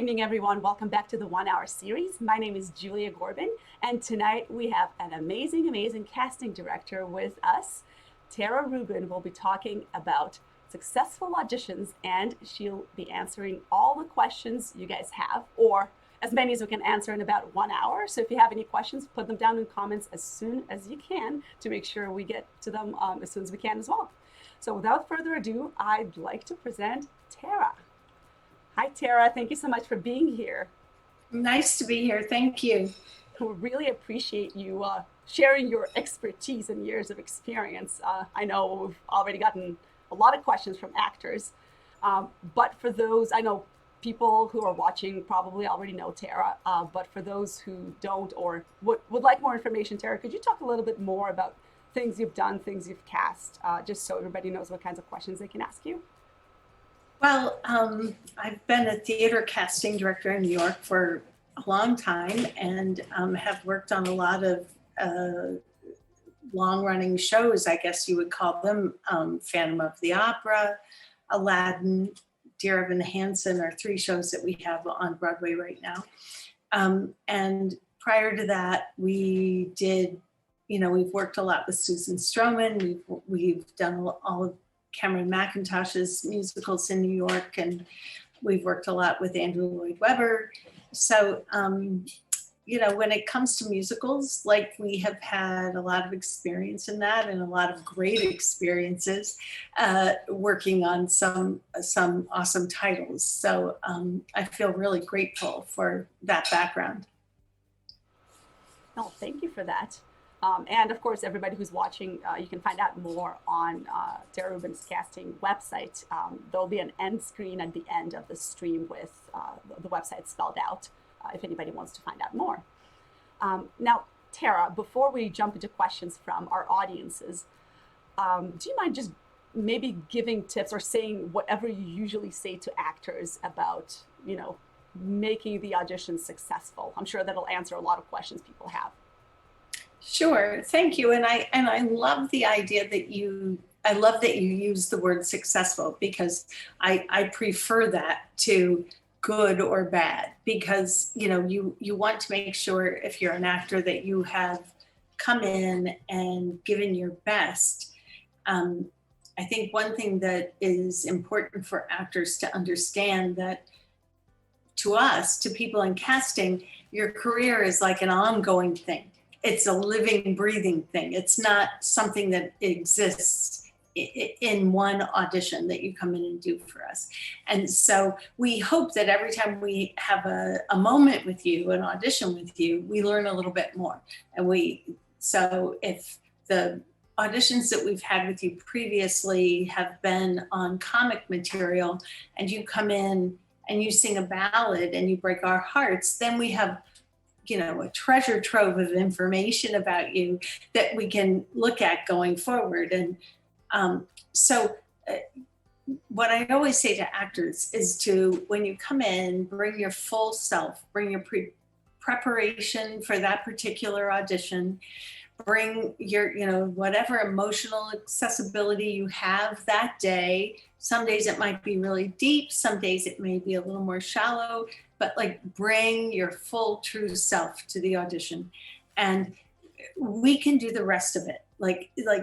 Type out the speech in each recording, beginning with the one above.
evening, everyone. Welcome back to the 1 Hour series. My name is Julia Gorban, and tonight we have an amazing casting director with us. Tara Rubin will be talking about successful auditions, and she'll be answering all the questions you guys have, or as many as we can answer in about 1 hour. So if you have any questions, put them down in comments as soon as you can to make sure we get to them as soon as we can as well. So without further ado, I'd like to present Tara. Hi, Tara. Thank you so much for being here. Nice to be here. Thank you. We really appreciate you sharing your expertise and years of experience. I know we've already gotten a lot of questions from actors, but for those, I know people who are watching probably already know Tara, but for those who don't or would like more information, Tara, could you talk a little bit more about things you've done, things you've cast, just so everybody knows what kinds of questions they can ask you? Well, I've been a theater casting director in New York for a long time and have worked on a lot of long-running shows, I guess you would call them. Phantom of the Opera, Aladdin, Dear Evan Hansen are three shows that we have on Broadway right now. And prior to that, we did, we've worked a lot with Susan Stroman. We've done all of Cameron McIntosh's musicals in New York, and we've worked a lot with Andrew Lloyd Webber. So, when it comes to musicals, like we have had a lot of experience in that and a lot of great experiences working on some awesome titles. So I feel really grateful for that background. No, thank you for that. And of course, everybody who's watching, you can find out more on Tara Rubin's casting website. There'll be an end screen at the end of the stream with the website spelled out if anybody wants to find out more. Now, Tara, before we jump into questions from our audiences, do you mind just maybe giving tips or saying whatever you usually say to actors about, making the audition successful? I'm sure that'll answer a lot of questions people have. Sure, thank you. And I love the idea that you use the word successful, because I prefer that to good or bad, because you want to make sure, if you're an actor, that you have come in and given your best. I think one thing that is important for actors to understand, that to us, to people in casting, your career is like an ongoing thing. It's a living, breathing thing. It's not something that exists in one audition that you come in and do for us. And so we hope that every time we have a moment with you, an audition with you, we learn a little bit more. So if the auditions that we've had with you previously have been on comic material, and you come in and you sing a ballad and you break our hearts, then we have a treasure trove of information about you that we can look at going forward. And what I always say to actors is to, when you come in, bring your full self, bring your preparation for that particular audition, bring your, whatever emotional accessibility you have that day. Some days it might be really deep, some days it may be a little more shallow, but bring your full true self to the audition, and we can do the rest of it.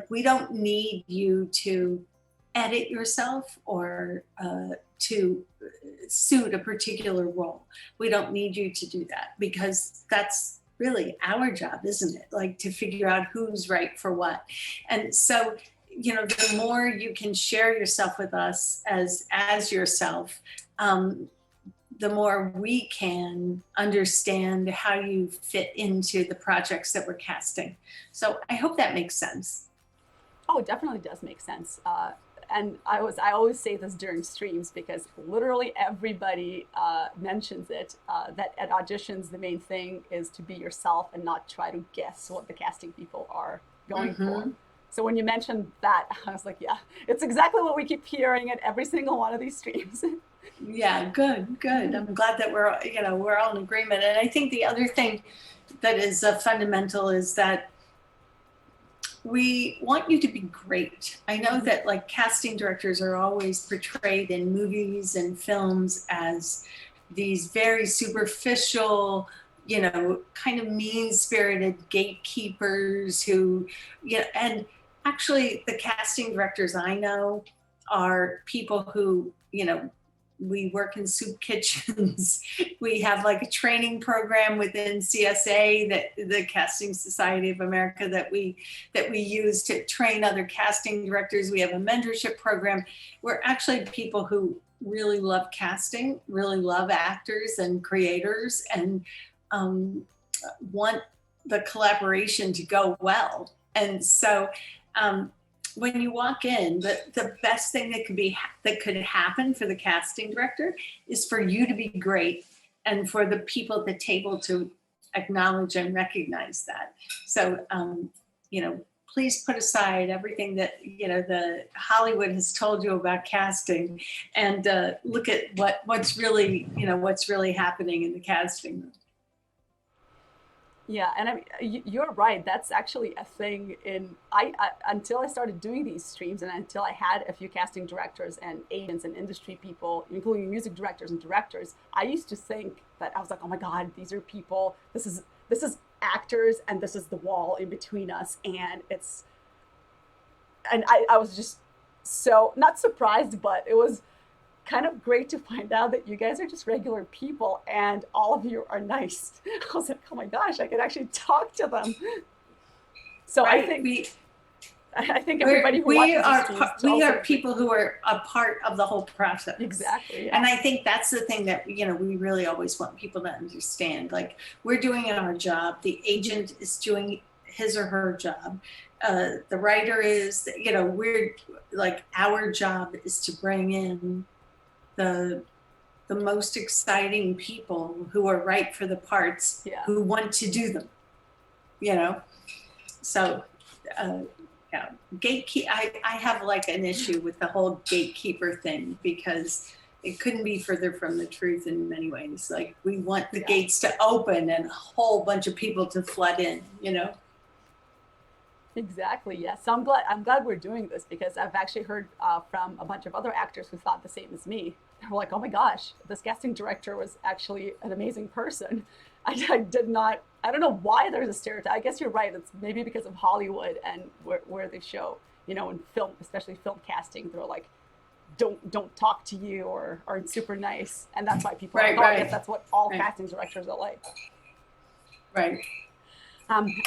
We don't need you to edit yourself or to suit a particular role. We don't need you to do that, because that's really our job, isn't it? To figure out who's right for what. And so, the more you can share yourself with us as yourself, the more we can understand how you fit into the projects that we're casting. So I hope that makes sense. Oh, it definitely does make sense. And I always say this during streams, because literally everybody mentions it, that at auditions, the main thing is to be yourself and not try to guess what the casting people are going for. So when you mentioned that, I was like, yeah, it's exactly what we keep hearing at every single one of these streams. Yeah, good. I'm glad that we're all in agreement. And I think the other thing that is fundamental is that we want you to be great. I know that casting directors are always portrayed in movies and films as these very superficial, kind of mean-spirited gatekeepers who, and actually the casting directors I know are people who, we work in soup kitchens. We have like a training program within CSA, that the Casting Society of America, that we use to train other casting directors. We have a mentorship program. We're actually people who really love casting, really love actors and creators, and want the collaboration to go well. And so when you walk in, the best thing that could happen for the casting director is for you to be great, and for the people at the table to acknowledge and recognize that. So, please put aside everything that, the Hollywood has told you about casting, and look at what's really happening in the casting room. Yeah, and I mean, you're right. That's actually a thing I until I started doing these streams, and until I had a few casting directors and agents and industry people, including music directors and directors, I used to think that I was like, oh my God, these are people. This is actors, and this is the wall in between us, and I was just so not surprised, but it was kind of great to find out that you guys are just regular people and all of you are nice. I was like, oh my gosh, I could actually talk to them. So right. I think everybody who watches we are people who are a part of the whole process. Exactly. Yeah. And I think that's the thing that, we really always want people to understand. Like, we're doing our job. The agent is doing his or her job. The writer is, we're like, our job is to bring in the most exciting people who are right for the parts, who want to do them, So, I have like an issue with the whole gatekeeper thing, because it couldn't be further from the truth in many ways. Like, we want the gates to open and a whole bunch of people to flood in, Exactly. Yes. So I'm glad we're doing this, because I've actually heard from a bunch of other actors who thought the same as me. They were like, oh my gosh, this casting director was actually an amazing person. I don't know why there's a stereotype. I guess you're right. It's maybe because of Hollywood and where they show, in film, especially film casting, they're like, don't talk to you, or aren't super nice. And that's why people I guess that's what all casting directors are like. Right.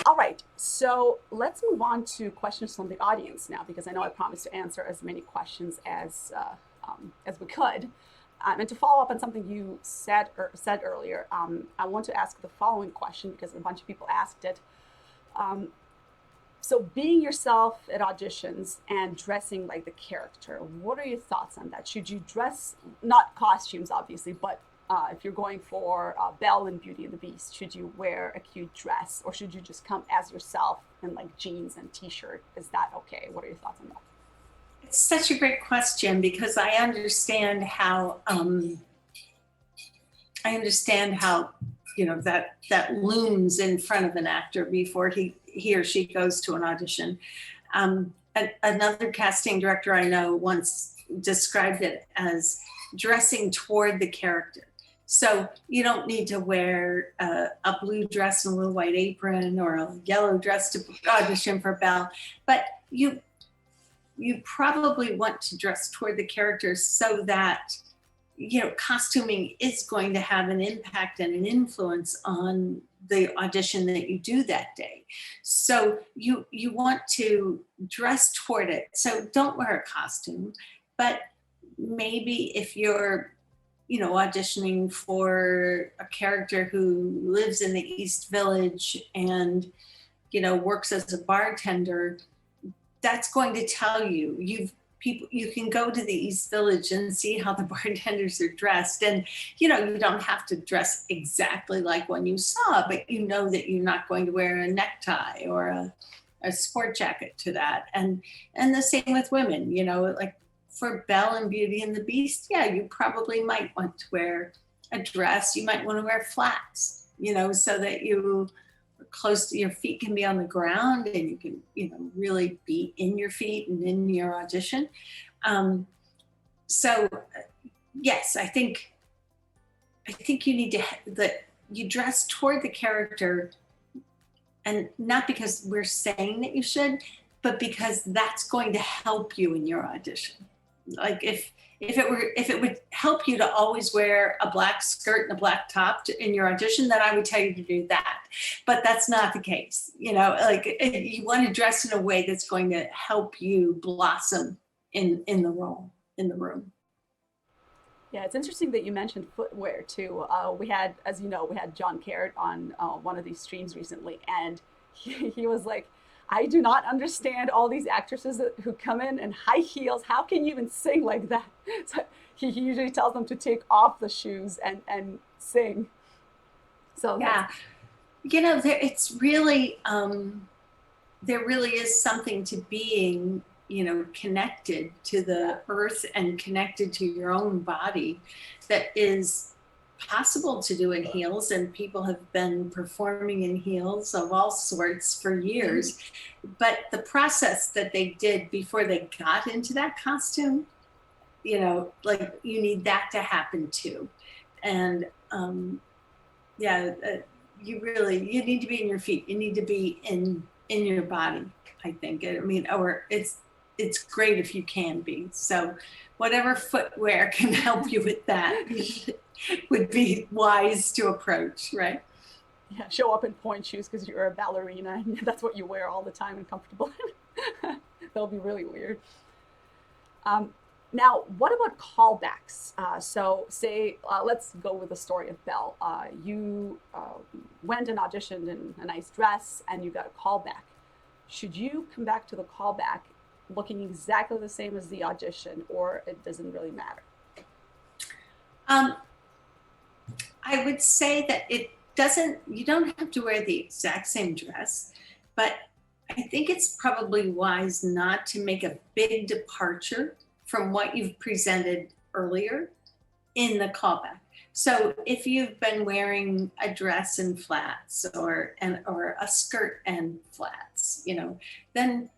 All right, so let's move on to questions from the audience now, because I know I promised to answer as many questions as we could. And to follow up on something you said earlier, I want to ask the following question, because a bunch of people asked it. So being yourself at auditions and dressing like the character, what are your thoughts on that? Should you dress, not costumes obviously, but if you're going for Belle in Beauty and the Beast, should you wear a cute dress, or should you just come as yourself in like jeans and t-shirt? Is that okay? What are your thoughts on that? It's such a great question, because I understand how that looms in front of an actor before he or she goes to an audition. Another casting director I know once described it as dressing toward the character. So you don't need to wear a blue dress and a little white apron, or a yellow dress to audition for Belle, but you probably want to dress toward the character, so that, costuming is going to have an impact and an influence on the audition that you do that day. So you want to dress toward it. So don't wear a costume, but maybe if you're auditioning for a character who lives in the East Village and, works as a bartender, that's going to tell you, you can go to the East Village and see how the bartenders are dressed. And, you don't have to dress exactly like one you saw, but you know that you're not going to wear a necktie or a sport jacket to that. And the same with women, like, for Belle and Beauty and the Beast, you probably might want to wear a dress. You might want to wear flats, so that you are close to your feet, can be on the ground, and you can, really be in your feet and in your audition. So yes, I think I think you need to, that you dress toward the character, and not because we're saying that you should, but because that's going to help you in your audition. Like if it would help you to always wear a black skirt and a black top in your audition, then I would tell you to do that. But that's not the case. You know, like you want to dress in a way that's going to help you blossom in the role, in the room. Yeah, it's interesting that you mentioned footwear too. We had, as you know, we had John Caird on one of these streams recently, and he was like, I do not understand all these actresses who come in high heels. How can you even sing like that? So he usually tells them to take off the shoes and sing. So Yeah, you know, it's really, there really is something to being, you know, connected to the earth and connected to your own body that is possible to do in heels, and people have been performing in heels of all sorts for years. But the process that they did before they got into that costume, you know, like you need that to happen too. And yeah, you need to be in your feet. You need to be in your body, I think. I mean, or it's great if you can be. So whatever footwear can help you with that would be wise to approach, right? yeah, show up in point shoes because you're a ballerina and that's what you wear all the time and comfortable. That'll be really weird. Now, what about callbacks? So say, let's go with the story of Belle. You went and auditioned in a nice dress and you got a callback. Should you come back to the callback looking exactly the same as the audition, or it doesn't really matter? I would say that it doesn't, you don't have to wear the exact same dress, but I think it's probably wise not to make a big departure from what you've presented earlier in the callback. So if you've been wearing a dress and flats or a skirt and flats, you know, then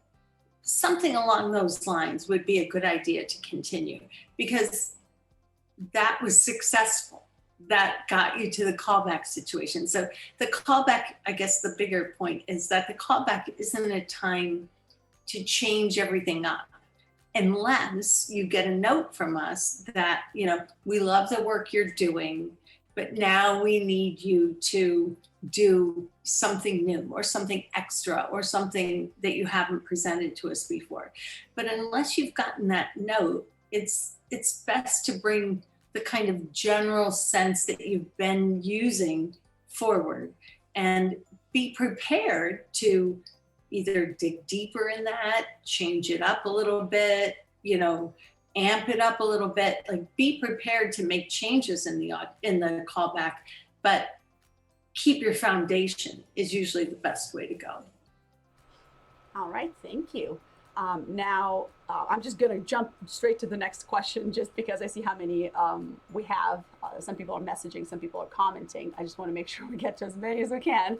something along those lines would be a good idea to continue, because that was successful. That got you to the callback situation. So the callback, I guess the bigger point is that the callback isn't a time to change everything up, unless you get a note from us that, you know, we love the work you're doing, but now we need you to do something new or something extra or something that you haven't presented to us before. But unless you've gotten that note, it's best to bring the kind of general sense that you've been using forward, and be prepared to either dig deeper in that, change it up a little bit, you know, amp it up a little bit. Like, be prepared to make changes in the callback, but keep your foundation is usually the best way to go. All right, thank you. Now, I'm just going to jump straight to the next question just because I see how many we have. Some people are messaging, some people are commenting. I just want to make sure we get to as many as we can.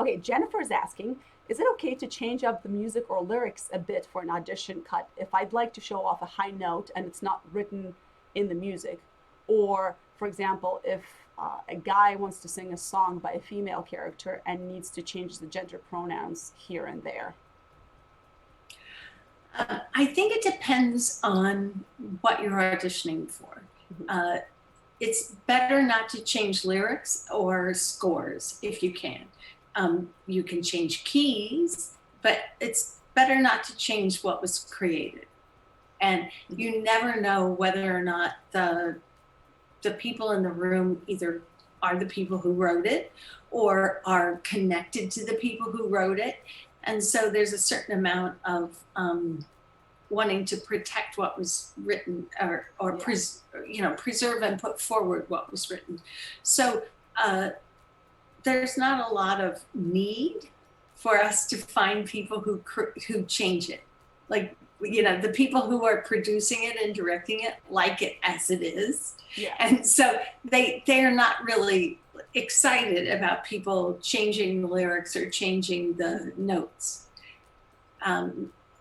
Okay, Jennifer is asking, is it okay to change up the music or lyrics a bit for an audition cut if I'd like to show off a high note and it's not written in the music? Or, for example, if a guy wants to sing a song by a female character and needs to change the gender pronouns here and there? I think it depends on what you're auditioning for. It's better not to change lyrics or scores if you can. You can change keys, but it's better not to change what was created. And you never know whether or not the people in the room either are the people who wrote it or are connected to the people who wrote it. And so there's a certain amount of wanting to protect what was written, or preserve and put forward what was written. So there's not a lot of need for us to find people who change it. Like, you know, the people who are producing it and directing it like it as it is. Yeah. And so they're not really excited about people changing the lyrics or changing the notes.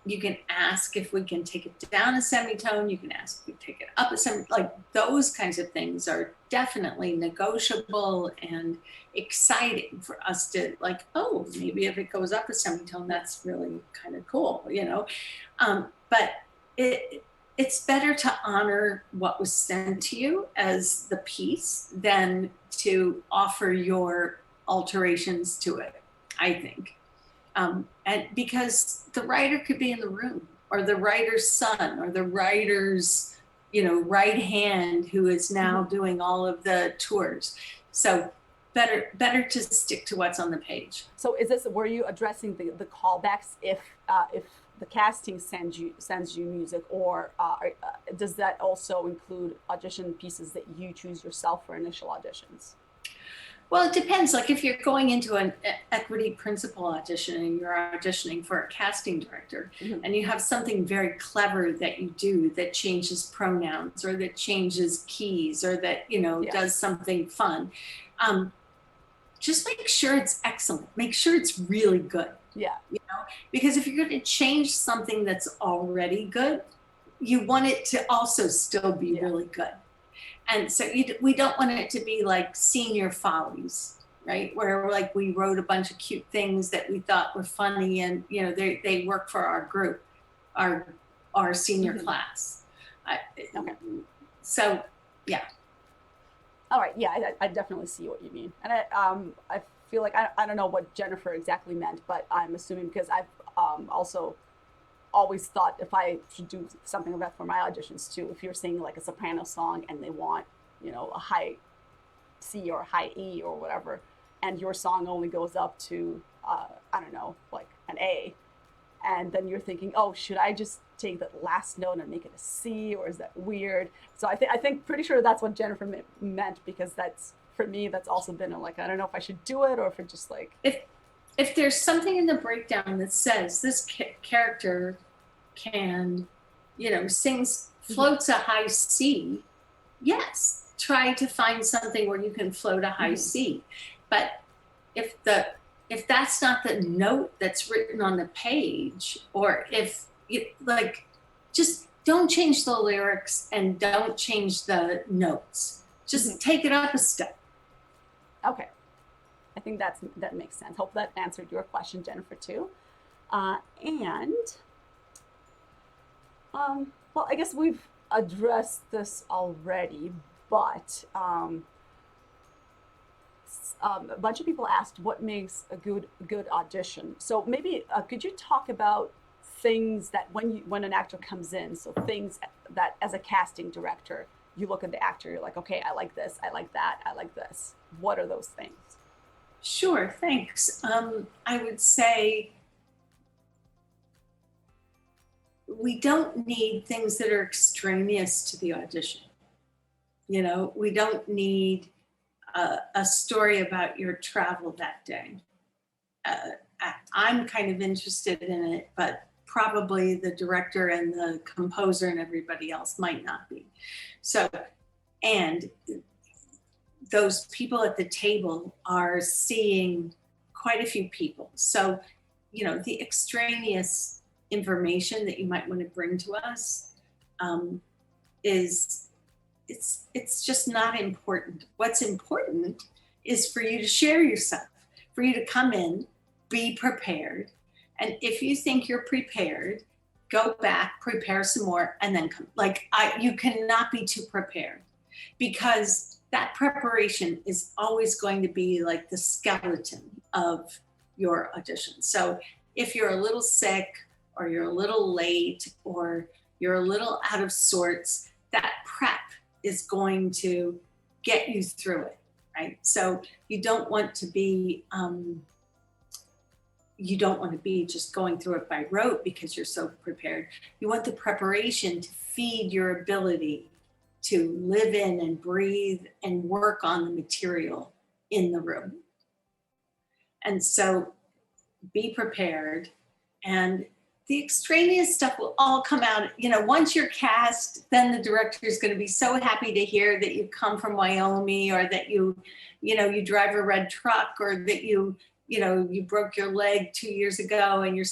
You can ask if we can take it down a semitone. You can ask if we take it up a semitone. Like those kinds of things are definitely negotiable and exciting for us to like, oh, maybe if it goes up a semitone, that's really kind of cool, you know? But it's better to honor what was sent to you as the piece than to offer your alterations to it, I think. And because the writer could be in the room, or the writer's son, or the writer's, you know, right hand who is now doing all of the tours. So better to stick to what's on the page. So were you addressing the callbacks if the casting sends you music, or does that also include audition pieces that you choose yourself for initial auditions? Well, it depends. Like if you're going into an equity principal audition and you're auditioning for a casting director, and you have something very clever that you do that changes pronouns or that changes keys or that, you know, does something fun, just make sure it's excellent. Make sure it's really good. Yeah. You know, because if you're going to change something that's already good, you want it to also still be really good. And so we don't want it to be like Senior Follies, right? Where like we wrote a bunch of cute things that we thought were funny, and you know they work for our group, our senior class. Okay. So yeah. All right. Yeah, I definitely see what you mean, and I feel like I don't know what Jennifer exactly meant, but I'm assuming because I've also always thought if I should do something like that for my auditions too, if you're singing like a soprano song and they want, you know, a high C or a high E or whatever, and your song only goes up to, I don't know, like an A, and then you're thinking, oh, should I just take that last note and make it a C, or is that weird? So I think pretty sure that's what Jennifer meant, because that's, for me, that's also been like, I don't know if I should do it or if it just like... If there's something in the breakdown that says this character can, you know, floats a high C, yes, try to find something where you can float a high C. But if that's not the note that's written on the page, or if you like, just don't change the lyrics and don't change the notes. Just take it up a step. Okay. I think that makes sense. Hope that answered your question, Jennifer, too. Well, I guess we've addressed this already, but a bunch of people asked what makes a good audition. So maybe could you talk about things that when an actor comes in, so things that as a casting director, you look at the actor, you're like, okay, I like this, I like that, I like this. What are those things? Sure, thanks. I would say we don't need things that are extraneous to the audition. You know, we don't need a story about your travel that day. I'm kind of interested in it, but probably the director and the composer and everybody else might not be. So, and those people at the table are seeing quite a few people. So, you know, the extraneous information that you might want to bring to us it's just not important. What's important is for you to share yourself, for you to come in, be prepared. And if you think you're prepared, go back, prepare some more, and then come. Like you cannot be too prepared, because that preparation is always going to be like the skeleton of your audition. So if you're a little sick, or you're a little late, or you're a little out of sorts, that prep is going to get you through it, right? So you don't want to be just going through it by rote because you're so prepared. You want the preparation to feed your ability to live in and breathe and work on the material in the room. And so be prepared, and the extraneous stuff will all come out. You know, once you're cast, then the director is going to be so happy to hear that you come from Wyoming, or that you drive a red truck, or that you you broke your leg 2 years ago and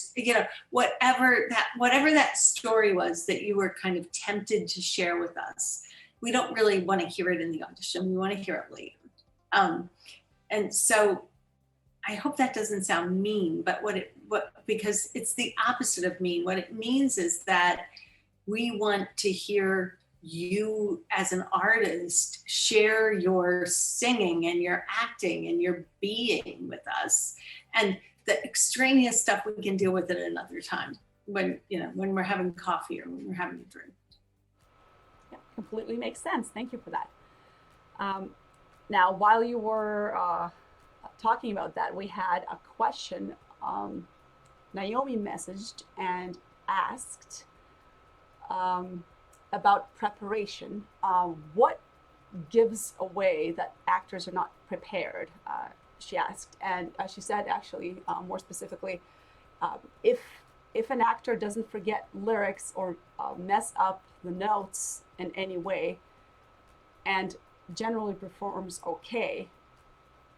whatever that story was that you were kind of tempted to share with us. We don't really want to hear it in the audition. We want to hear it later. And so I hope that doesn't sound mean, but because it's the opposite of mean. What it means is that we want to hear you as an artist share your singing and your acting and your being with us. And the extraneous stuff we can deal with at another time when we're having coffee or when we're having a drink. Yeah, completely makes sense. Thank you for that. Now, while you were talking about that, we had a question. Naomi messaged and asked about preparation. What gives away that actors are not prepared? She asked, and she said, actually, more specifically, if an actor doesn't forget lyrics or mess up the notes in any way, and generally performs okay,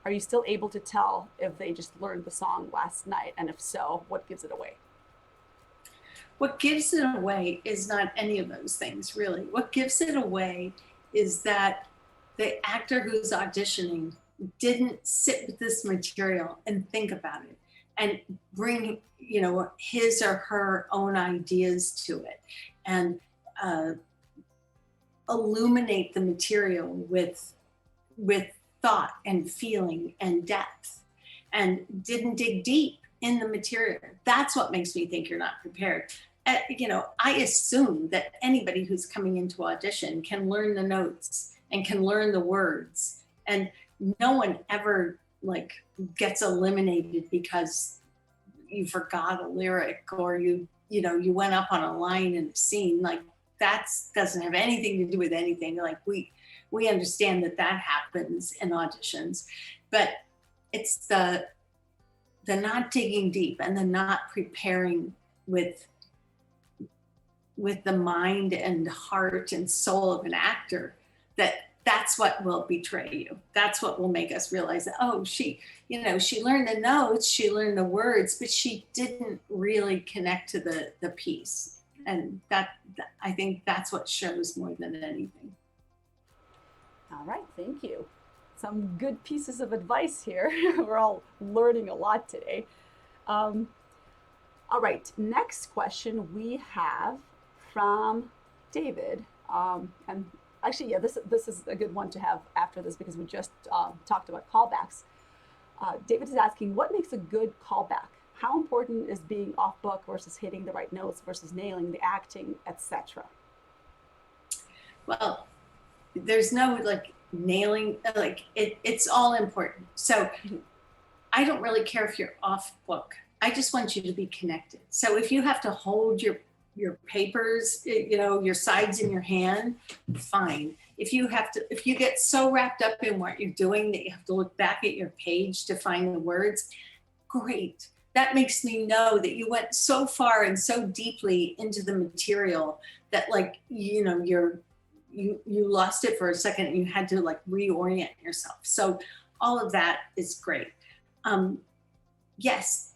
are you still able to tell if they just learned the song last night? And if so, what gives it away? What gives it away is not any of those things, really. What gives it away is that the actor who's auditioning didn't sit with this material and think about it and bring, his or her own ideas to it and illuminate the material with thought and feeling and depth, and didn't dig deep in the material. That's what makes me think you're not prepared. I assume that anybody who's coming into audition can learn the notes and can learn the words, and no one ever gets eliminated because you forgot a lyric or you went up on a line in a scene. That doesn't have anything to do with anything. We understand that happens in auditions, but it's the not digging deep and the not preparing with the mind and heart and soul of an actor, that's what will betray you. That's what will make us realize that, oh, she learned the notes, she learned the words, but she didn't really connect to the piece. And that I think that's what shows more than anything. All right, thank you. Some good pieces of advice here. We're all learning a lot today. All right, next question we have from David. And actually, yeah, this is a good one to have after this because we just talked about callbacks. David is asking, what makes a good callback? How important is being off book versus hitting the right notes versus nailing the acting, etc.? Well, there's no nailing, it's all important. So I don't really care if you're off book. I just want you to be connected. So if you have to hold your papers, your sides in your hand, fine. If you get so wrapped up in what you're doing that you have to look back at your page to find the words, great. That makes me know that you went so far and so deeply into the material that you lost it for a second and you had to reorient yourself. So all of that is great. Yes,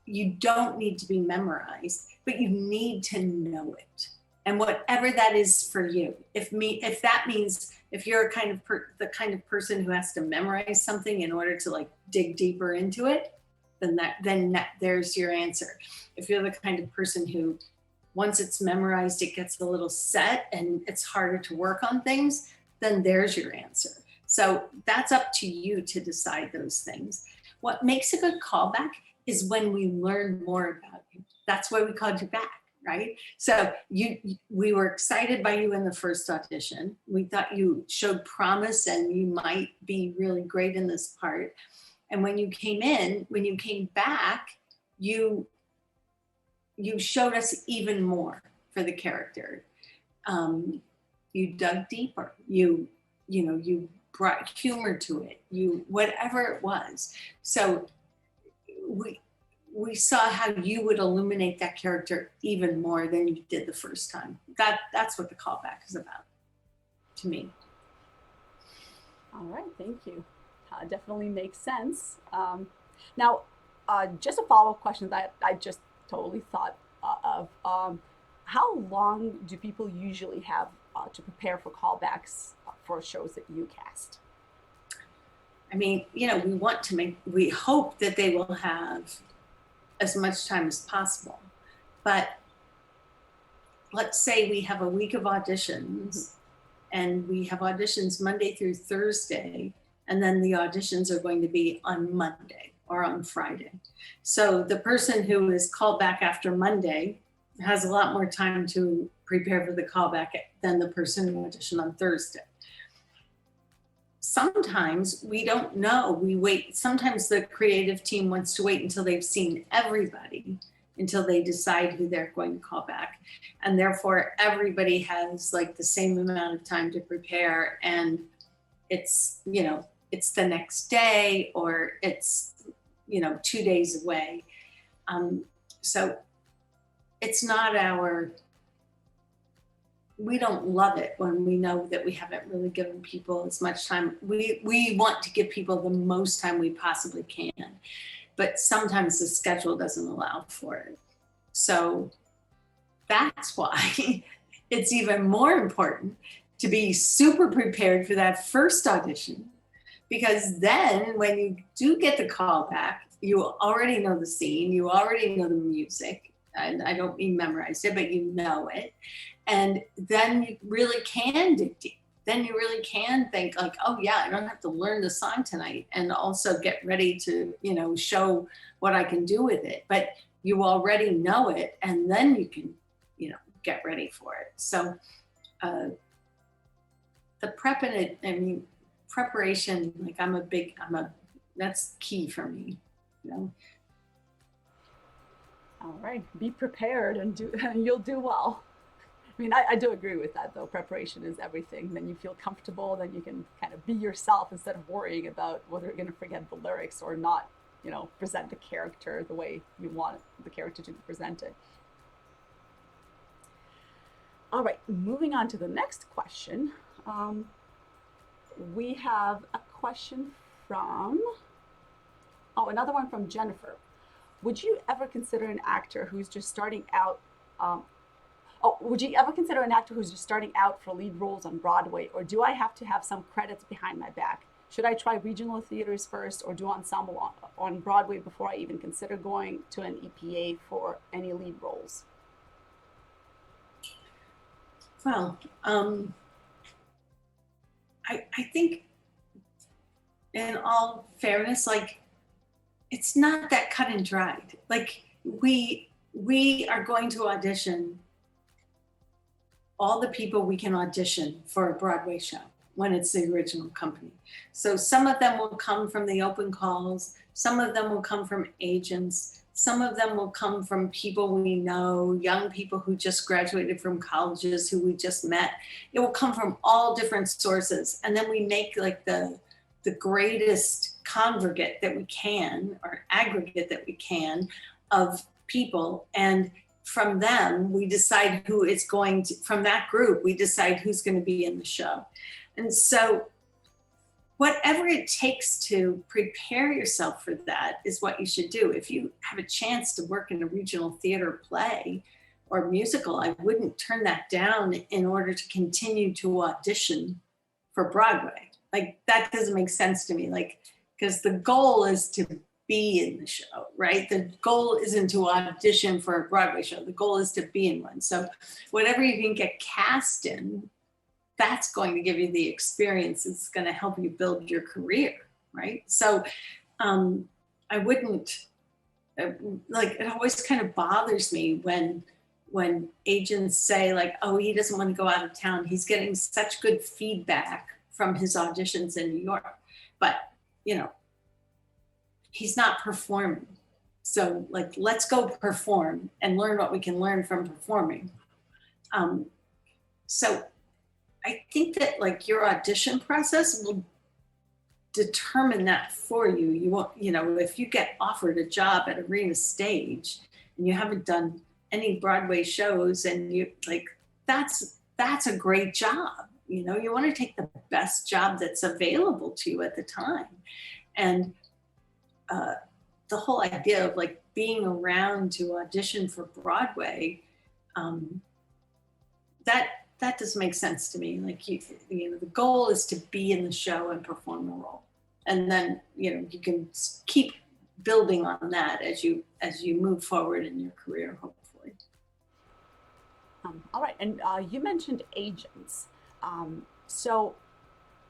you don't need to be memorized, but you need to know it. And whatever that is for you, if that means if you're the kind of person who has to memorize something in order to dig deeper into it, then there's your answer. If you're the kind of person who, once it's memorized, it gets a little set and it's harder to work on things, then there's your answer. So that's up to you to decide those things. What makes a good callback is when we learn more about you. That's why we called you back, right? So we were excited by you in the first audition. We thought you showed promise and you might be really great in this part. And when you came back, you showed us even more for the character. You dug deeper. You brought humor to it. Whatever it was. So we saw how you would illuminate that character even more than you did the first time. That's what the callback is about, to me. All right, thank you. Definitely makes sense. Now, just a follow-up question that I just totally thought of. How long do people usually have to prepare for callbacks for shows that you cast? I mean, we hope that they will have as much time as possible. But let's say we have a week of auditions and we have auditions Monday through Thursday, and then the auditions are going to be on Monday or on Friday. So the person who is called back after Monday has a lot more time to prepare for the callback than the person who auditioned on Thursday. Sometimes we don't know. We wait. Sometimes the creative team wants to wait until they've seen everybody, until they decide who they're going to call back. And therefore everybody has like the same amount of time to prepare, and it's the next day, or it's 2 days away. So it's not we don't love it when we know that we haven't really given people as much time. We want to give people the most time we possibly can, but sometimes the schedule doesn't allow for it. So that's why it's even more important to be super prepared for that first audition, because then when you do get the call back, you already know the scene, you already know the music, and I don't mean memorize it, but you know it. And then you really can dig deep. Then you really can think like, oh yeah, I don't have to learn the song tonight and also get ready to, show what I can do with it. But you already know it, and then you can, get ready for it. So the preparation, like that's key for me, All right, be prepared and you'll do well. I mean, I do agree with that, though. Preparation is everything. Then you feel comfortable, then you can kind of be yourself instead of worrying about whether you're going to forget the lyrics or not, present the character the way you want the character to be presented. All right, moving on to the next question. We have a question another one from Jennifer. Would you ever consider an actor who's just starting out for lead roles on Broadway, or do I have to have some credits behind my back? Should I try regional theaters first or do ensemble on Broadway before I even consider going to an EPA for any lead roles? Well, I think in all fairness, like, it's not that cut and dried. Like, we are going to audition all the people we can audition for a Broadway show when it's the original company. So some of them will come from the open calls, some of them will come from agents, some of them will come from people we know, young people who just graduated from colleges who we just met. It will come from all different sources. And then we make like the greatest congregate that we can, or aggregate that we can, of people. And from them, we decide from that group, we decide who's going to be in the show. And so whatever it takes to prepare yourself for that is what you should do. If you have a chance to work in a regional theater play or musical, I wouldn't turn that down in order to continue to audition for Broadway. Like, that doesn't make sense to me. Like, because the goal is to be in the show, right? The goal isn't to audition for a Broadway show. The goal is to be in one. So whatever you can get cast in, that's going to give you the experience. It's going to help you build your career, right? So I wouldn't, like, it always kind of bothers me when agents say like, oh, he doesn't want to go out of town. He's getting such good feedback from his auditions in New York, but he's not performing. So like, let's go perform and learn what we can learn from performing. So I think that like your audition process will determine that for you. You won't, if you get offered a job at Arena Stage and you haven't done any Broadway shows, and you like, that's a great job. You want to take the best job that's available to you at the time. And the whole idea of like being around to audition for Broadway, that does make sense to me. Like you know, the goal is to be in the show and perform the role, and then you know you can keep building on that as you move forward in your career, hopefully. All right, and you mentioned agents. So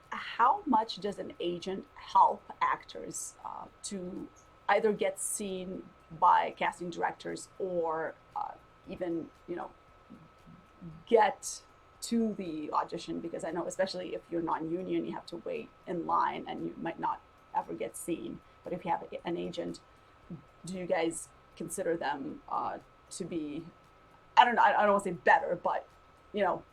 how much does an agent help actors to either get seen by casting directors or even, you know, get to the audition? Because I know, especially if you're non-union, you have to wait in line and you might not ever get seen. But if you have an agent, do you guys consider them to be, I don't know, I don't want to say better, but you know,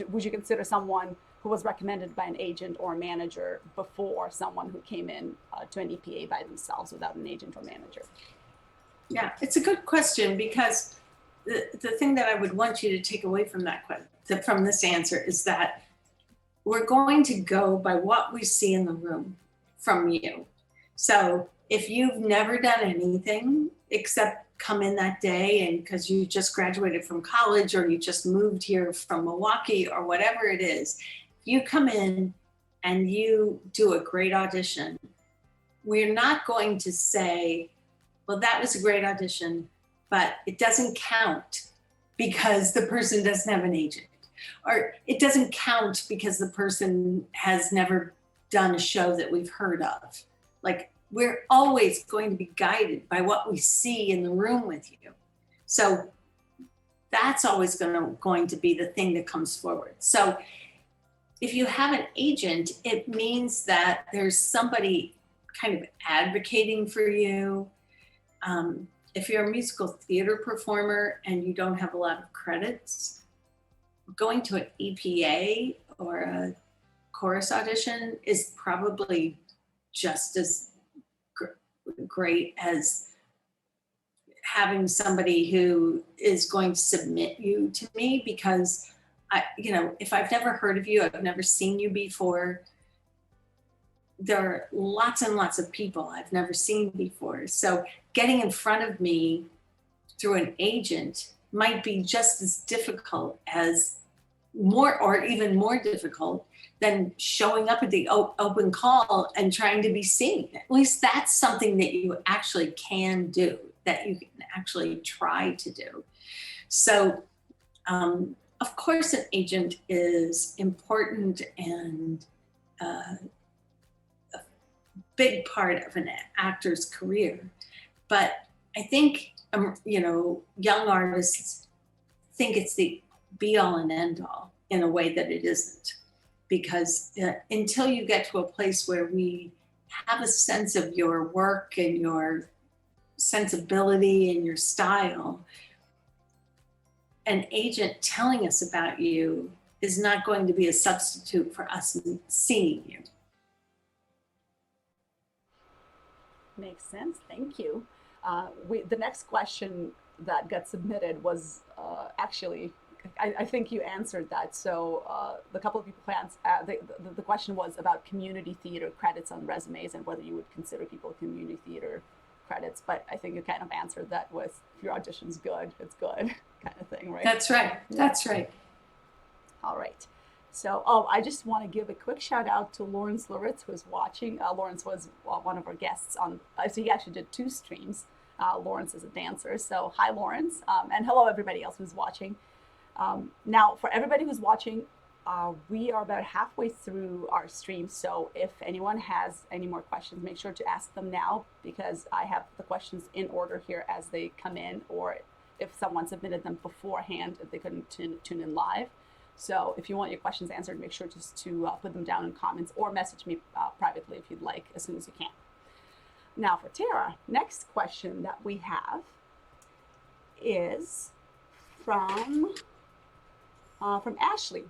would you consider someone who was recommended by an agent or a manager before someone who came in to an EPA by themselves without an agent or manager? Yeah, it's a good question, because the thing that I would want you to take away from from this answer is that we're going to go by what we see in the room from you. So if you've never done anything except come in that day and because you just graduated from college or you just moved here from Milwaukee or whatever it is, if you come in and you do a great audition, we're not going to say, well, that was a great audition, but it doesn't count because the person doesn't have an agent. Or it doesn't count because the person has never done a show that we've heard of. Like, we're always going to be guided by what we see in the room with you. So that's always going to be the thing that comes forward. So if you have an agent, it means that there's somebody kind of advocating for you. If you're a musical theater performer and you don't have a lot of credits, going to an EPA or a chorus audition is probably just as great as having somebody who is going to submit you to me, because you know, if I've never heard of you, I've never seen you before, there are lots and lots of people I've never seen before. So getting in front of me through an agent might be just as difficult as or even more difficult than showing up at the open call and trying to be seen. At least that's something that you actually can do, that you can actually try to do. So, of course, an agent is important and a big part of an actor's career. But I think, you know, young artists think it's the be all and end all in a way that it isn't. Because until you get to a place where we have a sense of your work and your sensibility and your style, an agent telling us about you is not going to be a substitute for us seeing you. Makes sense. Thank you. The next question that got submitted was actually, I think you answered that. So the couple of people the question was about community theater credits on resumes and whether you would consider people community theater credits. But I think you kind of answered that with, if your audition's good, it's good, kind of thing, right? That's right. That's right. All right. So, I just want to give a quick shout out to Lawrence Loritz, who is watching. Lawrence was one of our guests on, so he actually did 2 streams. Lawrence is a dancer. So hi, Lawrence. And hello, everybody else who's watching. Now, for everybody who's watching, we are about halfway through our stream. So if anyone has any more questions, make sure to ask them now, because I have the questions in order here as they come in, or if someone submitted them beforehand, if they couldn't tune in live. So if you want your questions answered, make sure just to put them down in comments or message me privately if you'd like, as soon as you can. Now for Tara, next question that we have is from Ashley.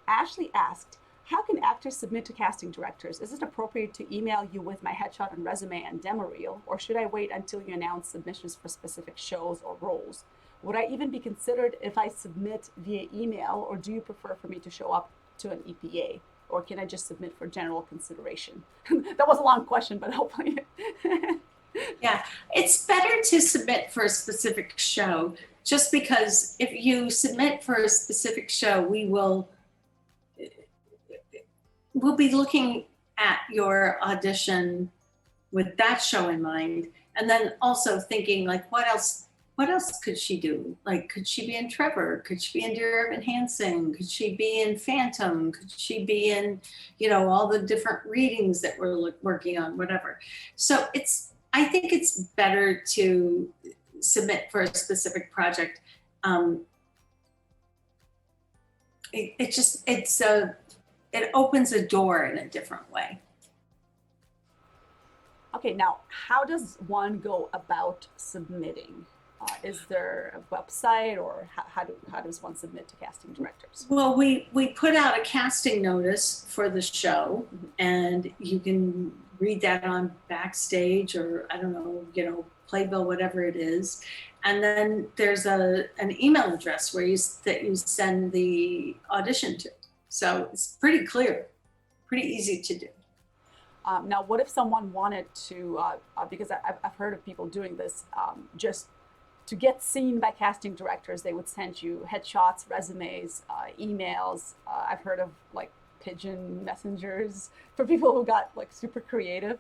Ashley asked, how can actors submit to casting directors? Is it appropriate to email you with my headshot and resume and demo reel, or should I wait until you announce submissions for specific shows or roles? Would I even be considered if I submit via email, or do you prefer for me to show up to an EPA? Or can I just submit for general consideration? That was a long question, but hopefully. Yeah, it's better to submit for a specific show, just because if you submit for a specific show, we'll be looking at your audition with that show in mind, and then also thinking like, what else could she do? Like, could she be in Trevor? Could she be in Dear Evan Hansen? Could she be in Phantom? Could she be in, all the different readings that we're working on, whatever. So I think it's better to submit for a specific project. It opens a door in a different way. Okay, now how does one go about submitting? Is there a website, or how does one submit to casting directors? Well, we put out a casting notice for the show, and you can read that on Backstage, or I don't know, Playbill, whatever it is. And then there's an email address that you send the audition to. So it's pretty clear, pretty easy to do. Now, what if someone wanted to, because I've heard of people doing this, just to get seen by casting directors, they would send you headshots, resumes, emails. I've heard of like pigeon messengers for people who got like super creative.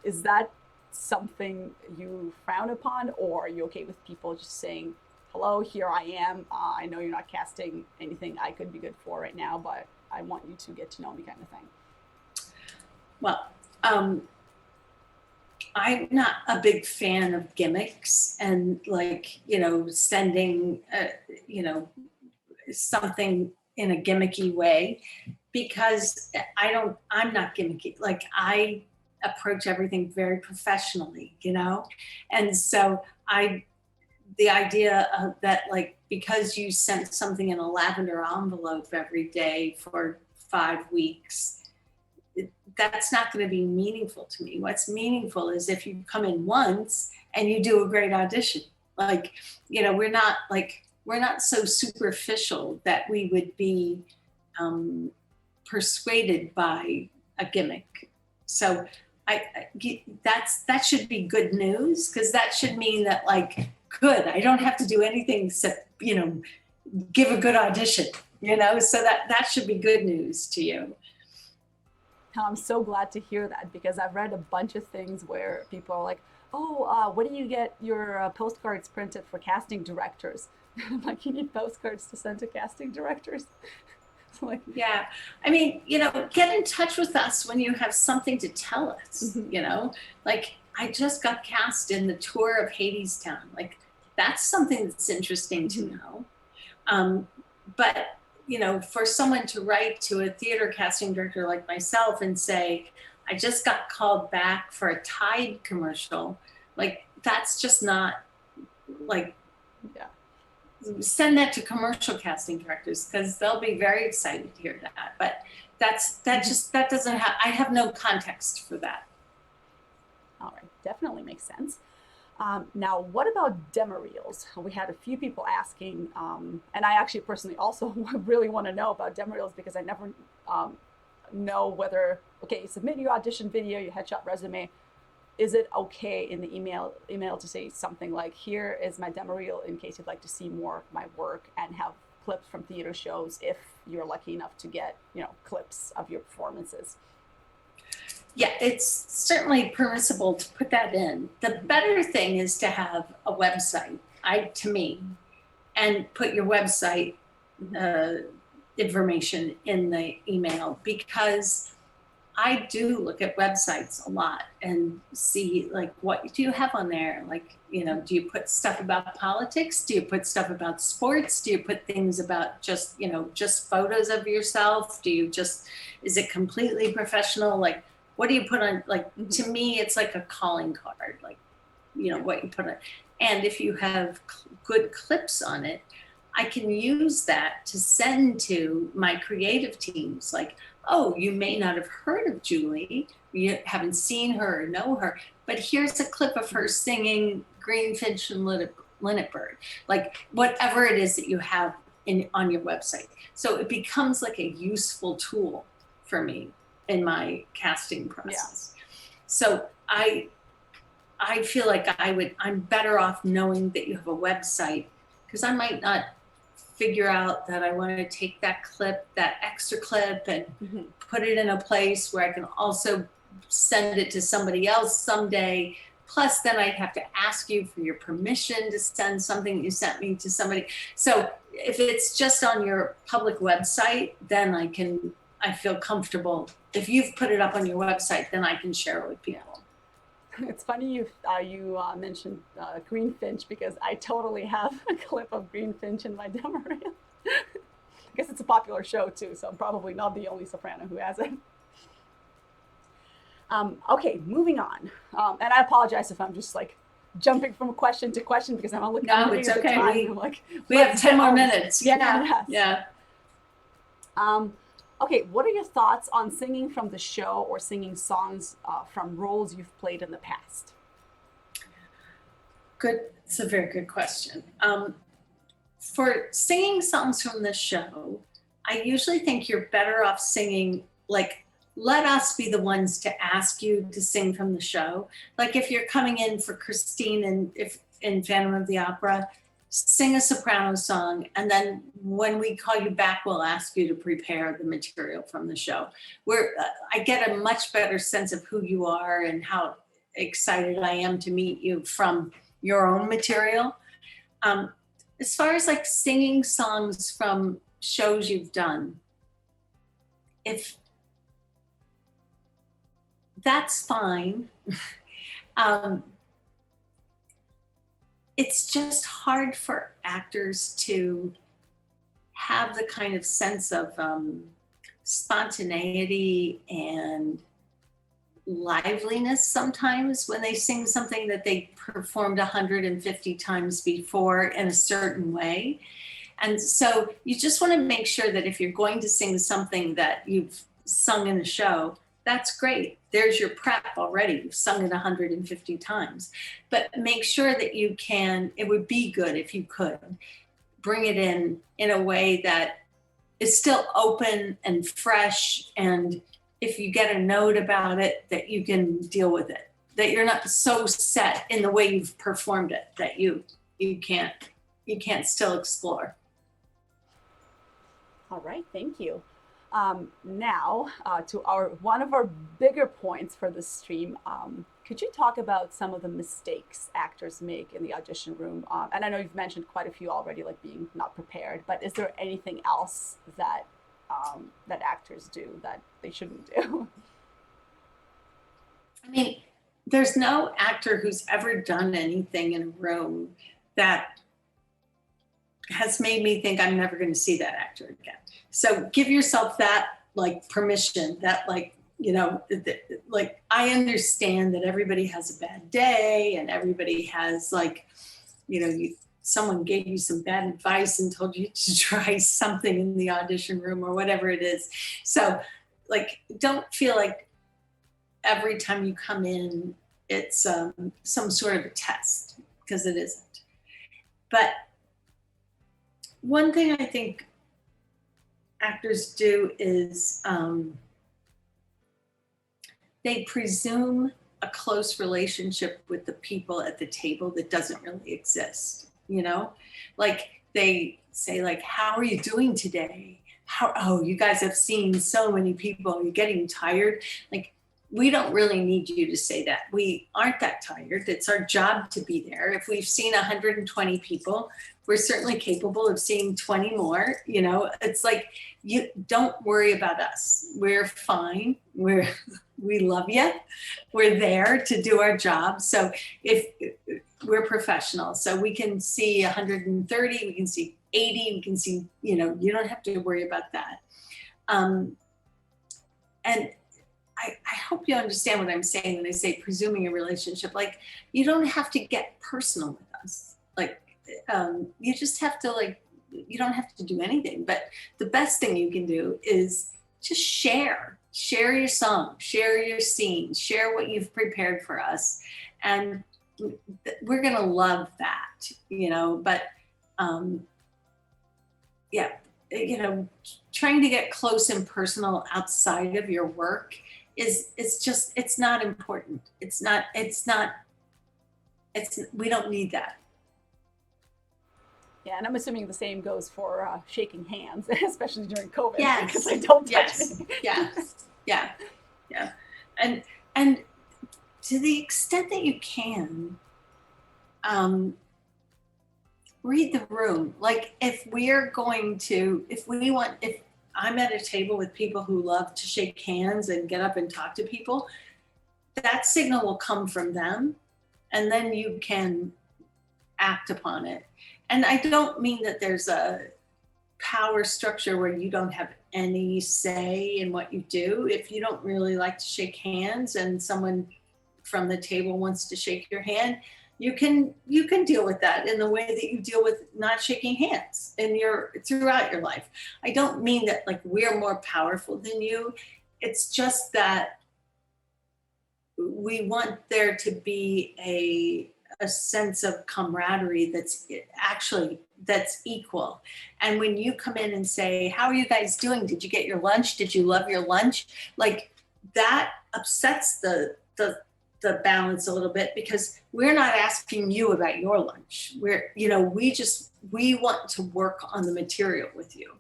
Is that something you frown upon, or are you okay with people just saying, hello, here I am. I know you're not casting anything I could be good for right now, but I want you to get to know me, kind of thing? Well, I'm not a big fan of gimmicks and sending, something in a gimmicky way, because I'm not gimmicky. Like, I approach everything very professionally, And so the idea of that, like, because you sent something in a lavender envelope every day for 5 weeks, that's not going to be meaningful to me. What's meaningful is if you come in once and you do a great audition. Like, we're not so superficial that we would be persuaded by a gimmick. So that should be good news, because that should mean that, like, good, I don't have to do anything except, give a good audition, so that should be good news to you. I'm so glad to hear that, because I've read a bunch of things where people are like, oh, what do you get your postcards printed for casting directors? I'm like, you need postcards to send to casting directors? Like, yeah, I mean, get in touch with us when you have something to tell us. Like, I just got cast in the tour of Hadestown. Like, that's something that's interesting to know. But for someone to write to a theater casting director like myself and say, I just got called back for a Tide commercial, like, that's just not, like, yeah. Send that to commercial casting directors, because they'll be very excited to hear that. But that doesn't have, I have no context for that. All right, definitely makes sense. Now, what about demo reels? We had a few people asking, and I actually personally also really want to know about demo reels, because I never know whether, okay, you submit your audition video, your headshot resume. Is it okay in the email to say something like, here is my demo reel in case you'd like to see more of my work, and have clips from theater shows if you're lucky enough to get, clips of your performances? Yeah, it's certainly permissible to put that in. The better thing is to have a website, to me, and put your website information in the email, because I do look at websites a lot and see, like, what do you have on there? Like, do you put stuff about politics? Do you put stuff about sports? Do you put things about just photos of yourself? Is it completely professional? Like, what do you put on? Like, to me, it's like a calling card, like, what you put on. And if you have good clips on it, I can use that to send to my creative teams. Like, oh, you may not have heard of Julie, you haven't seen her or know her, but here's a clip of her singing Greenfinch and Linnet Bird, like, whatever it is that you have on your website. So it becomes like a useful tool for me in my casting process. Yeah. So I feel like I'm better off knowing that you have a website, because I might not figure out that I want to take that clip, that extra clip, and put it in a place where I can also send it to somebody else someday. Plus, then I'd have to ask you for your permission to send something you sent me to somebody. So if it's just on your public website, then I feel comfortable. If you've put it up on your website, then I can share it with people. It's funny you mentioned Greenfinch, because I totally have a clip of Greenfinch in my demo reel. I guess it's a popular show too, so I'm probably not the only soprano who has it. Okay, moving on. And I apologize if I'm just like jumping from question to question, because I'm looking at the time. I'm like, we have 10 more minutes. Yeah. Yeah. Okay, what are your thoughts on singing from the show or singing songs from roles you've played in the past? Good. It's a very good question. For singing songs from the show, I usually think you're better off singing, like, let us be the ones to ask you to sing from the show. Like if you're coming in for Christine and if in Phantom of the Opera, sing a soprano song, and then when we call you back, we'll ask you to prepare the material from the show. Where I get a much better sense of who you are and how excited I am to meet you from your own material. As far as like singing songs from shows you've done, if that's fine. It's just hard for actors to have the kind of sense of spontaneity and liveliness sometimes when they sing something that they performed 150 times before in a certain way. And so you just want to make sure that if you're going to sing something that you've sung in a show, that's great. There's your prep already. You've sung it 150 times. But make sure that you can, it would be good if you could bring it in a way that is still open and fresh. And if you get a note about it, that you can deal with it. That you're not so set in the way you've performed it that you can't still explore. All right, thank you. Now, to one of our bigger points for this stream, could you talk about some of the mistakes actors make in the audition room? And I know you've mentioned quite a few already, like being not prepared, but is there anything else that that actors do that they shouldn't do? I mean, there's no actor who's ever done anything in a room that has made me think I'm never going to see that actor again. So give yourself that like permission, that like, you know, like I understand that everybody has a bad day and everybody has like, you know, someone gave you some bad advice and told you to try something in the audition room or whatever it is. So like, don't feel like every time you come in, it's some sort of a test, because it isn't. But one thing I think actors do is they presume a close relationship with the people at the table that doesn't really exist, you know? Like they say like, how are you doing today? Oh, you guys have seen so many people, are you getting tired? Like, we don't really need you to say that. We aren't that tired. It's our job to be there. If we've seen 120 people, we're certainly capable of seeing 20 more. You know, it's like, you don't worry about us. We're fine. We love you. We're there to do our job. So if we're professionals, so we can see 130, we can see 80, we can see, you know, you don't have to worry about that. And I hope you understand what I'm saying when I say presuming a relationship. Like, you don't have to get personal with us. Like, you just have to, like, you don't have to do anything. But the best thing you can do is just share your song, share your scene, share what you've prepared for us. And we're going to love that, you know. But, yeah, you know, trying to get close and personal outside of your work is just, it's not important. It's not we don't need that. Yeah, and I'm assuming the same goes for shaking hands, especially during COVID. Yes. Because I don't touch Yes. it. Yes. Yeah. Yeah. And to the extent that you can, read the room. Like if I'm at a table with people who love to shake hands and get up and talk to people, that signal will come from them, and then you can act upon it. And I don't mean that there's a power structure where you don't have any say in what you do. If you don't really like to shake hands and someone from the table wants to shake your hand, you can deal with that in the way that you deal with not shaking hands throughout your life. I don't mean that like we're more powerful than you. It's just that we want there to be a sense of camaraderie that's equal. And when you come in and say, how are you guys doing? Did you get your lunch? Did you love your lunch? Like that upsets the balance a little bit, because we're not asking you about your lunch. We want to work on the material with you.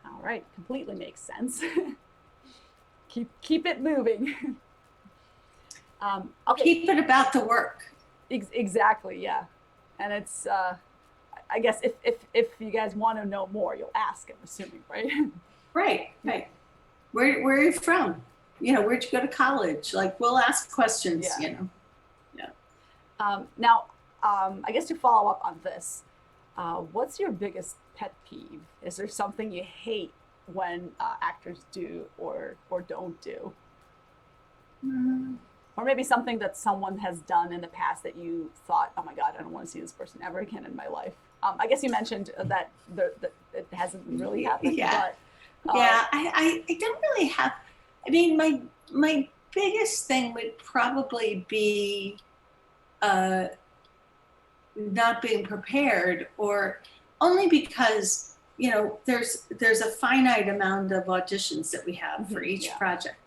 All right, completely makes sense. keep it moving. Okay. Keep it about the work. Exactly, yeah. And it's, I guess if you guys want to know more, you'll ask, I'm assuming, right? Right. Where are you from? Where'd you go to college? Like, we'll ask questions, Yeah. Now, I guess to follow up on this, what's your biggest pet peeve? Is there something you hate when actors do or don't do? Or maybe something that someone has done in the past that you thought, oh my God, I don't want to see this person ever again in my life. I guess you mentioned that it hasn't really happened. Yeah. But, I don't really have, I mean, my biggest thing would probably be not being prepared, or only because, there's a finite amount of auditions that we have for each project.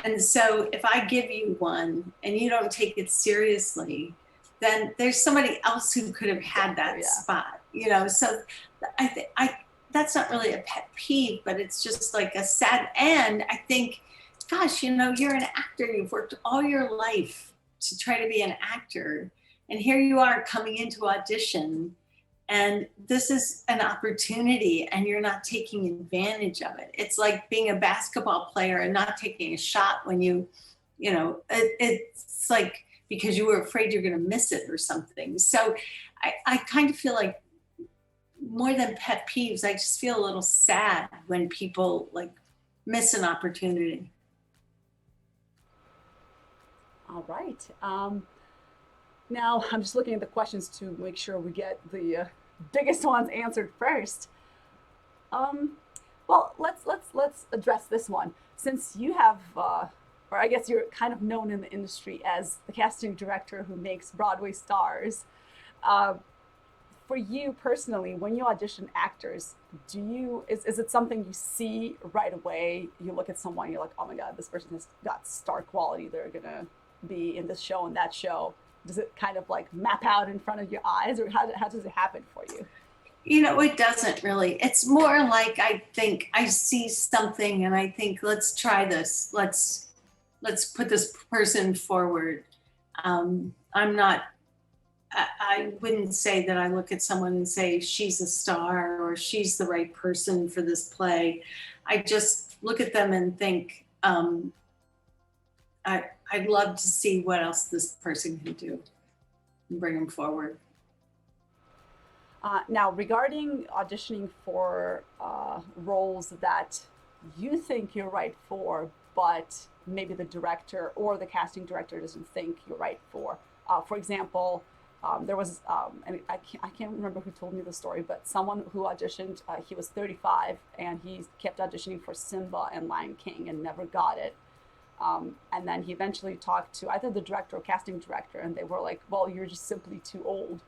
And so if I give you one and you don't take it seriously, then there's somebody else who could have had that spot, so I think that's not really a pet peeve, but it's just like a sad, and I think, gosh, you're an actor, you've worked all your life to try to be an actor, and here you are coming into audition, and this is an opportunity and you're not taking advantage of it. It's like being a basketball player and not taking a shot when it's like because you were afraid you're going to miss it or something. So I kind of feel like, more than pet peeves, I just feel a little sad when people like miss an opportunity. All right. Now I'm just looking at the questions to make sure we get the biggest ones answered first. Well, let's address this one. Since you have, or I guess you're kind of known in the industry as the casting director who makes Broadway stars. For you personally, when you audition actors, is it something you see right away? You look at someone, you're like, oh my God, this person has got star quality. They're gonna be in this show and that show. Does it kind of like map out in front of your eyes, or how does it happen for you? It doesn't really. It's more like I think I see something and I think, let's try this. Let's put this person forward. I wouldn't say that I look at someone and say she's a star or she's the right person for this play. I just look at them and think, I'd love to see what else this person can do and bring them forward. Now, regarding auditioning for roles that you think you're right for, but maybe the director or the casting director doesn't think you're right for example, there was, and I can't remember who told me the story, but someone who auditioned, he was 35 and he kept auditioning for Simba and Lion King and never got it. And then he eventually talked to either the director or casting director, and they were like, well, you're just simply too old.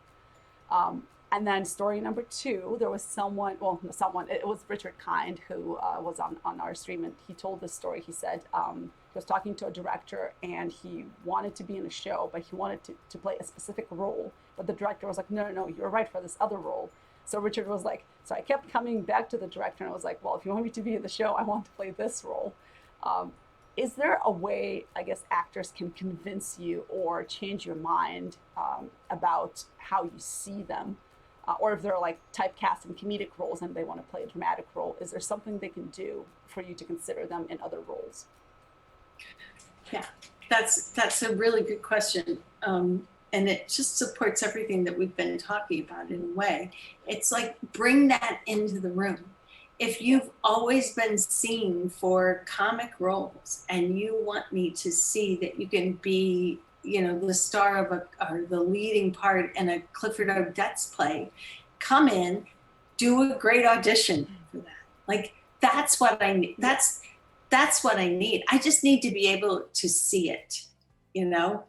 And then story number two, there was someone, well, it was Richard Kind who was on our stream, and he told this story. He said he was talking to a director and he wanted to be in a show, but he wanted to play a specific role. But the director was like, no, no, no, you're right for this other role. So Richard was like, so I kept coming back to the director and I was like, well, if you want me to be in the show, I want to play this role. Is there a way, I guess, actors can convince you or change your mind about how you see them? Or if they're like typecast in comedic roles and they want to play a dramatic role, is there something they can do for you to consider them in other roles? Yeah, that's a really good question. And it just supports everything that we've been talking about in a way. It's like, bring that into the room. If you've always been seen for comic roles and you want me to see that you can be, you know, the star of or the leading part in a Clifford Odets play, come in, do a great audition for that. Like, that's what I need. That's what I need. I just need to be able to see it, you know?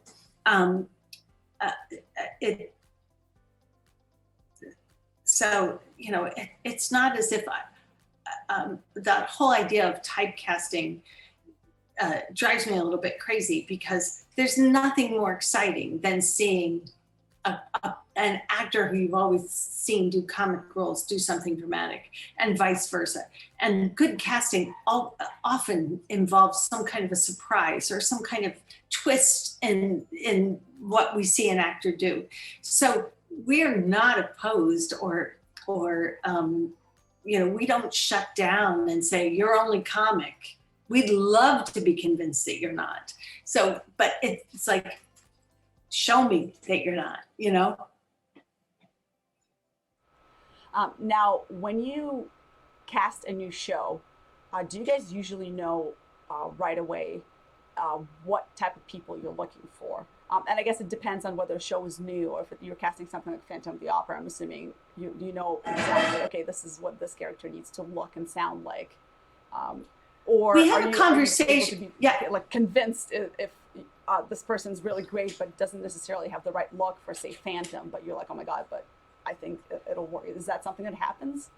So, you know, it's not as if that whole idea of typecasting drives me a little bit crazy, because there's nothing more exciting than seeing an actor who you've always seen do comic roles do something dramatic, and vice versa. And good casting often involves some kind of a surprise or some kind of twist in what we see an actor do. So we're not opposed or you know, we don't shut down and say, you're only comic. We'd love to be convinced that you're not. So, but it's like, show me that you're not, you know? Now, when you cast a new show, do you guys usually know right away what type of people you're looking for? And I guess it depends on whether a show is new or if you're casting something like Phantom of the Opera. I'm assuming you know exactly, okay, this is what this character needs to look and sound like. Or we have a conversation, like convinced if this person's really great but doesn't necessarily have the right look for, say, Phantom, but you're like, oh my God, but I think it'll work. Is that something that happens?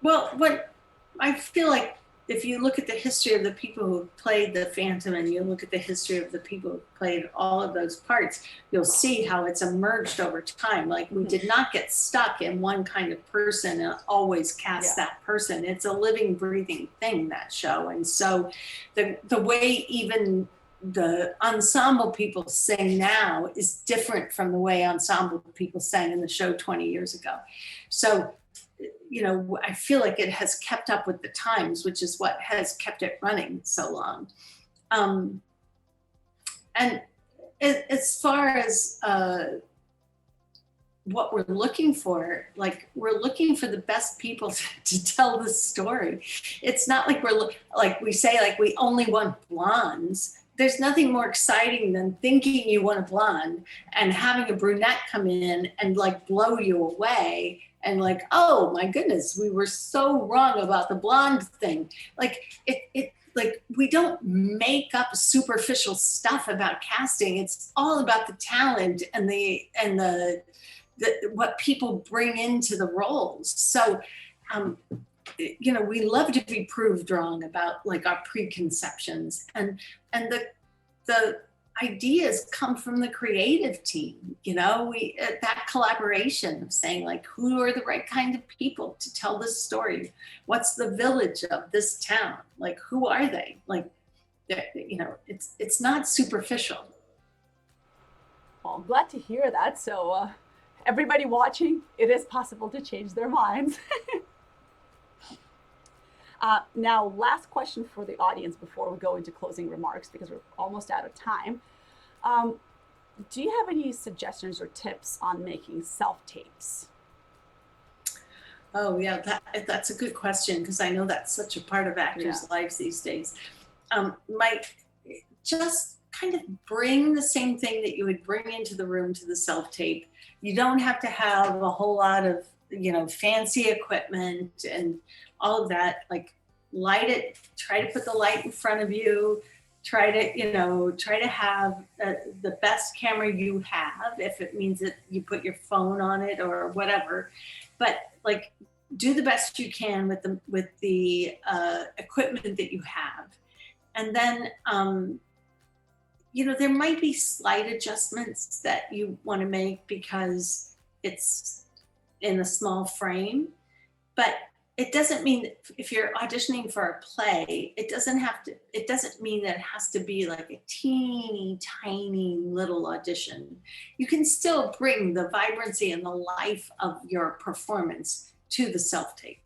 Well, what I feel like, if you look at the history of the people who played the Phantom and you look at the history of the people who played all of those parts, you'll see how it's emerged over time. Like, we did not get stuck in one kind of person and always cast that person. It's a living, breathing thing, that show. And so the way even the ensemble people sing now is different from the way ensemble people sang in the show 20 years ago. So, you know, I feel like it has kept up with the times, which is what has kept it running so long. And as far as what we're looking for, like, we're looking for the best people to tell the story. It's not like we say, like, we only want blondes. There's nothing more exciting than thinking you want a blonde and having a brunette come in and like blow you away. And like, oh my goodness, we were so wrong about the blonde thing. Like, like, we don't make up superficial stuff about casting. It's all about the talent and the what people bring into the roles. So, you know, we love to be proved wrong about like our preconceptions, and the ideas come from the creative team. You know, that collaboration of saying, like, who are the right kind of people to tell this story? What's the village of this town? Like, who are they? Like, you know, it's not superficial. Well, I'm glad to hear that. So everybody watching, it is possible to change their minds. Now, last question for the audience before we go into closing remarks, because we're almost out of time. Do you have any suggestions or tips on making self-tapes? Oh yeah, that's a good question, because I know that's such a part of actors' lives these days. Just kind of bring the same thing that you would bring into the room to the self-tape. You don't have to have a whole lot of, you know, fancy equipment and all of that. Like, light it, try to put the light in front of you, try to have the best camera you have, if it means that you put your phone on it or whatever, but like do the best you can with the equipment that you have. And then, there might be slight adjustments that you want to make because it's in a small frame, but it doesn't mean that if you're auditioning for a play, it doesn't mean that it has to be like a teeny tiny little audition. You can still bring the vibrancy and the life of your performance to the self-tape.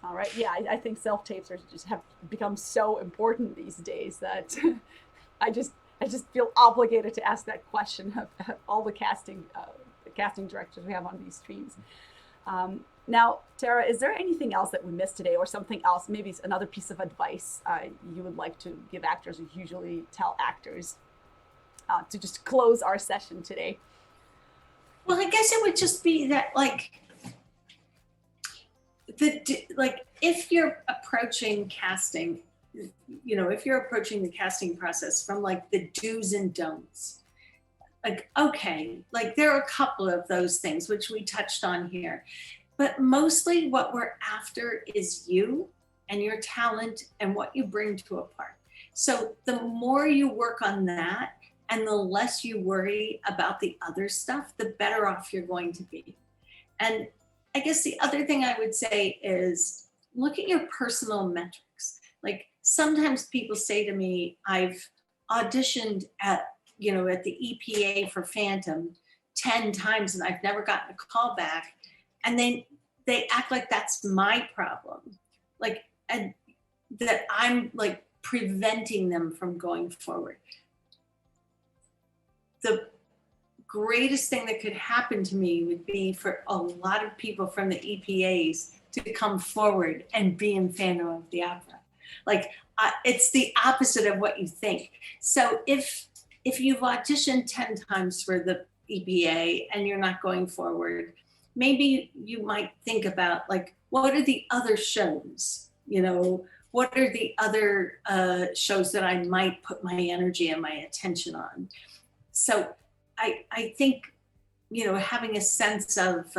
All right. Yeah, I think self-tapes have become so important these days that I just feel obligated to ask that question of all the casting directors we have on these streams. Now, Tara, is there anything else that we missed today, or something else, maybe another piece of advice you would like to give actors, or usually tell actors to just close our session today? Well, I guess it would just be that, if you're approaching casting, if you're approaching the casting process from the do's and don'ts, there are a couple of those things which we touched on here, but mostly what we're after is you and your talent and what you bring to a part. So the more you work on that and the less you worry about the other stuff, the better off you're going to be. And I guess the other thing I would say is look at your personal metrics. Sometimes people say to me, I've auditioned at the EPA for Phantom 10 times and I've never gotten a call back. And they act like that's my problem. And that I'm preventing them from going forward. The greatest thing that could happen to me would be for a lot of people from the EPAs to come forward and be in Phantom of the Opera. It's the opposite of what you think. So if you've auditioned 10 times for the EPA and you're not going forward, maybe you might think about what are the other shows? What are the other shows that I might put my energy and my attention on? So I think, having a sense of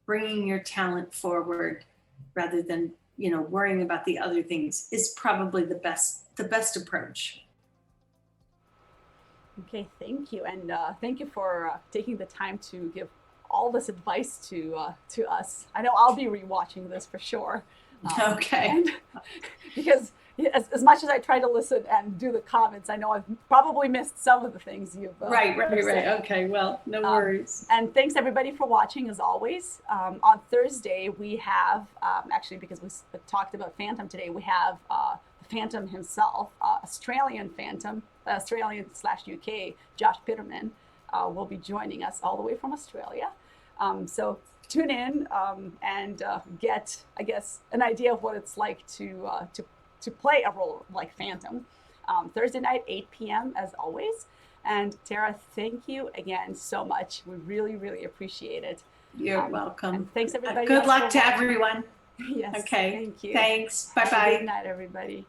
bringing your talent forward rather than, worrying about the other things is probably the best approach. Okay, thank you. And thank you for taking the time to give all this advice to us. I know I'll be rewatching this for sure. Okay. Because as much as I try to listen and do the comments, I know I've probably missed some of the things you've Right. Okay, well, no worries. And thanks everybody for watching as always. On Thursday, we have, actually because we talked about Phantom today, we have the Phantom himself, Australian Phantom, Australian/UK, Josh Pitterman will be joining us all the way from Australia. So tune in and get, I guess, an idea of what it's like to play a role like Phantom. Thursday night, 8 p.m. as always. And Tara, thank you again so much. We really, really appreciate it. You're welcome. And thanks everybody. Good luck to everyone. Yes. Okay. Thank you. Thanks. Bye-bye. Good night, everybody.